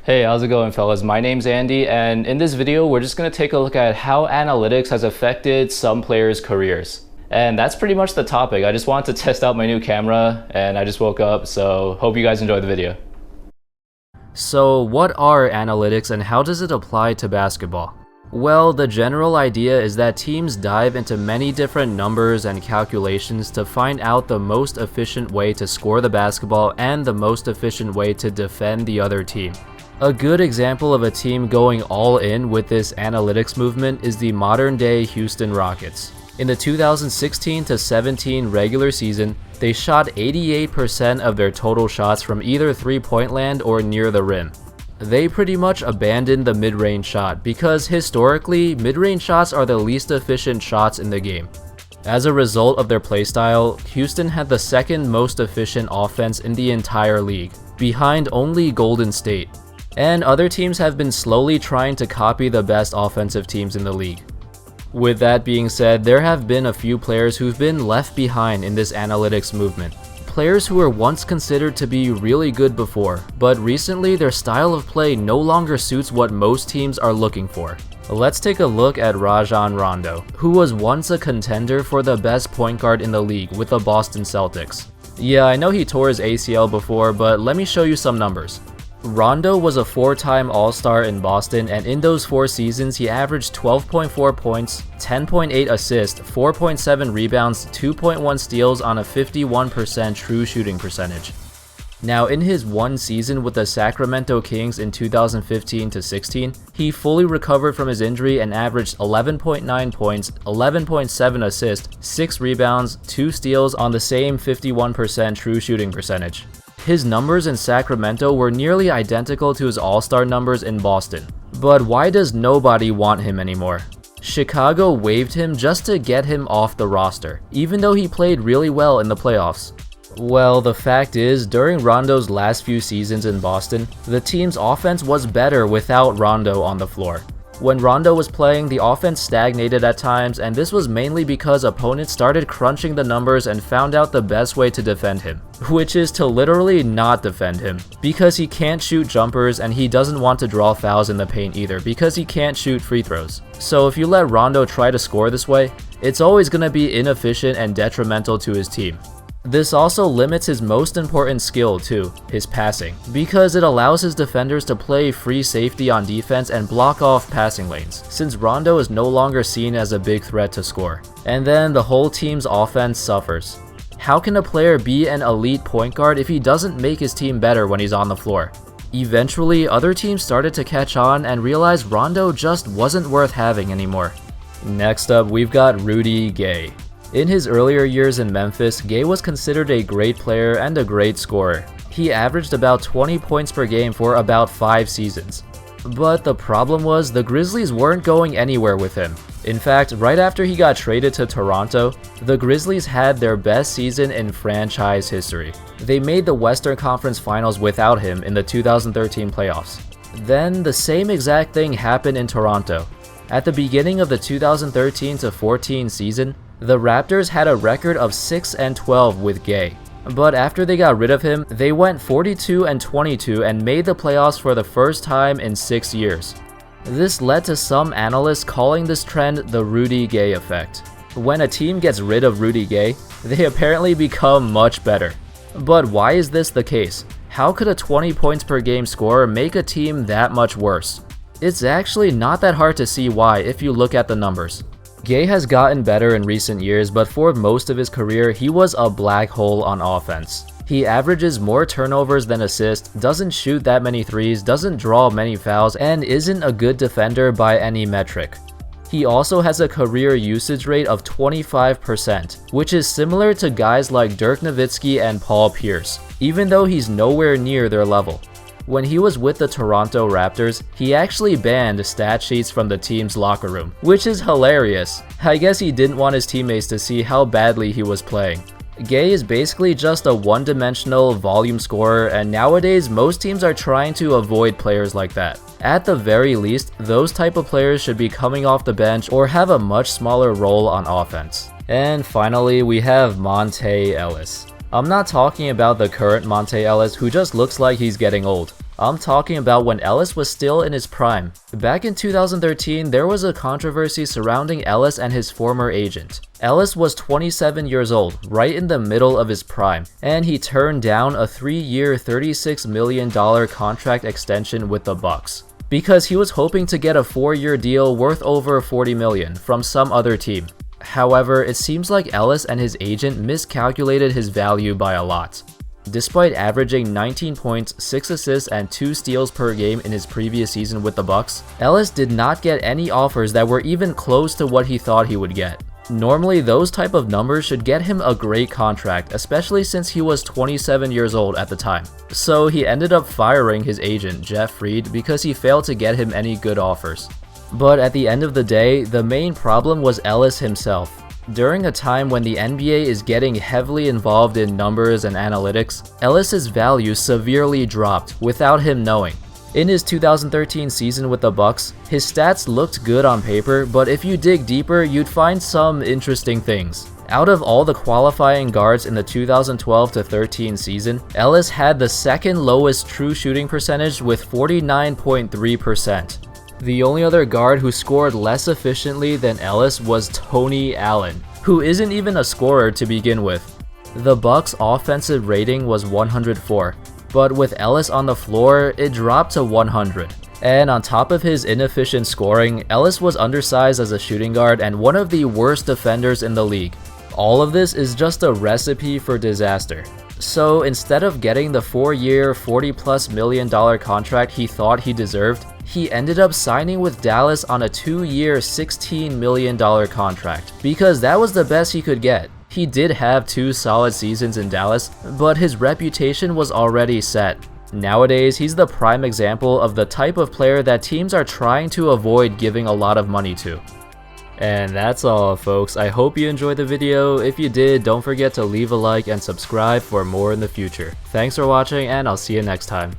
Hey, how's it going, fellas? My name's Andy, and in this video, we're just going to take a look at how analytics has affected some players' careers. And that's pretty much the topic. I just wanted to test out my new camera, and I just woke up, so hope you guys enjoy the video. So, what are analytics and how does it apply to basketball? Well, the general idea is that teams dive into many different numbers and calculations to find out the most efficient way to score the basketball and the most efficient way to defend the other team. A good example of a team going all in with this analytics movement is the modern-day Houston Rockets. In the 2016-17 regular season, they shot 88% of their total shots from either three-point land or near the rim. They pretty much abandoned the mid-range shot because historically, mid-range shots are the least efficient shots in the game. As a result of their playstyle, Houston had the second most efficient offense in the entire league, behind only Golden State. And other teams have been slowly trying to copy the best offensive teams in the league. With that being said, there have been a few players who've been left behind in this analytics movement. Players who were once considered to be really good before, but recently their style of play no longer suits what most teams are looking for. Let's take a look at Rondo, who was once a contender for the best point guard in the league with the Boston Celtics. Yeah, I know he tore his ACL before, but let me show you some numbers. Rondo was a four-time All-Star in Boston, and in those 4 seasons, he averaged 12.4 points, 10.8 assists, 4.7 rebounds, 2.1 steals on a 51% true shooting percentage. Now, in his one season with the Sacramento Kings in 2015-16, he fully recovered from his injury and averaged 11.9 points, 11.7 assists, 6 rebounds, 2 steals on the same 51% true shooting percentage. His numbers in Sacramento were nearly identical to his All-Star numbers in Boston. But why does nobody want him anymore? Chicago waived him just to get him off the roster, even though he played really well in the playoffs. Well, the fact is, during Rondo's last few seasons in Boston, the team's offense was better without Rondo on the floor. When Rondo was playing, the offense stagnated at times, and this was mainly because opponents started crunching the numbers and found out the best way to defend him, which is to literally not defend him, because he can't shoot jumpers and he doesn't want to draw fouls in the paint either because he can't shoot free throws. So if you let Rondo try to score this way, it's always going to be inefficient and detrimental to his team. This also limits his most important skill too, his passing, because it allows his defenders to play free safety on defense and block off passing lanes, since Rondo is no longer seen as a big threat to score. And then the whole team's offense suffers. How can a player be an elite point guard if he doesn't make his team better when he's on the floor? Eventually, other teams started to catch on and realized Rondo just wasn't worth having anymore. Next up, we've got Rudy Gay. In his earlier years in Memphis, Gay was considered a great player and a great scorer. He averaged about 20 points per game for about 5 seasons. But the problem was the Grizzlies weren't going anywhere with him. In fact, right after he got traded to Toronto, the Grizzlies had their best season in franchise history. They made the Western Conference Finals without him in the 2013 playoffs. Then the same exact thing happened in Toronto. At the beginning of the 2013-14 season, the Raptors had a record of 6-12 with Gay. But after they got rid of him, they went 42-22 and made the playoffs for the first time in 6 years. This led to some analysts calling this trend the Rudy Gay effect. When a team gets rid of Rudy Gay, they apparently become much better. But why is this the case? How could a 20 points per game scorer make a team that much worse? It's actually not that hard to see why if you look at the numbers. Gay has gotten better in recent years, but for most of his career, he was a black hole on offense. He averages more turnovers than assists, doesn't shoot that many threes, doesn't draw many fouls, and isn't a good defender by any metric. He also has a career usage rate of 25%, which is similar to guys like Dirk Nowitzki and Paul Pierce, even though he's nowhere near their level. When he was with the Toronto Raptors, he actually banned stat sheets from the team's locker room, which is hilarious. I guess he didn't want his teammates to see how badly he was playing. Gay is basically just a one-dimensional volume scorer, and nowadays most teams are trying to avoid players like that. At the very least, those type of players should be coming off the bench or have a much smaller role on offense. And finally, we have Monta Ellis. I'm not talking about the current Monta Ellis who just looks like he's getting old. I'm talking about when Ellis was still in his prime. Back in 2013, there was a controversy surrounding Ellis and his former agent. Ellis was 27 years old, right in the middle of his prime, and he turned down a 3-year, $36 million contract extension with the Bucks because he was hoping to get a 4-year deal worth over $40 million from some other team. However, it seems like Ellis and his agent miscalculated his value by a lot. Despite averaging 19 points, 6 assists, and 2 steals per game in his previous season with the Bucks, Ellis did not get any offers that were even close to what he thought he would get. Normally, those type of numbers should get him a great contract, especially since he was 27 years old at the time. So he ended up firing his agent, Jeff Fried, because he failed to get him any good offers. But at the end of the day, the main problem was Ellis himself. During a time when the NBA is getting heavily involved in numbers and analytics, Ellis's value severely dropped without him knowing. In his 2013 season with the Bucks, his stats looked good on paper, but if you dig deeper, you'd find some interesting things. Out of all the qualifying guards in the 2012-13 season, Ellis had the second lowest true shooting percentage with 49.3%. The only other guard who scored less efficiently than Ellis was Tony Allen, who isn't even a scorer to begin with. The Bucks' offensive rating was 104, but with Ellis on the floor, it dropped to 100. And on top of his inefficient scoring, Ellis was undersized as a shooting guard and one of the worst defenders in the league. All of this is just a recipe for disaster. So instead of getting the 4-year, $40+ million contract he thought he deserved, he ended up signing with Dallas on a 2-year, $16 million contract, because that was the best he could get. He did have 2 solid seasons in Dallas, but his reputation was already set. Nowadays, he's the prime example of the type of player that teams are trying to avoid giving a lot of money to. And that's all, folks. I hope you enjoyed the video. If you did, don't forget to leave a like and subscribe for more in the future. Thanks for watching, and I'll see you next time.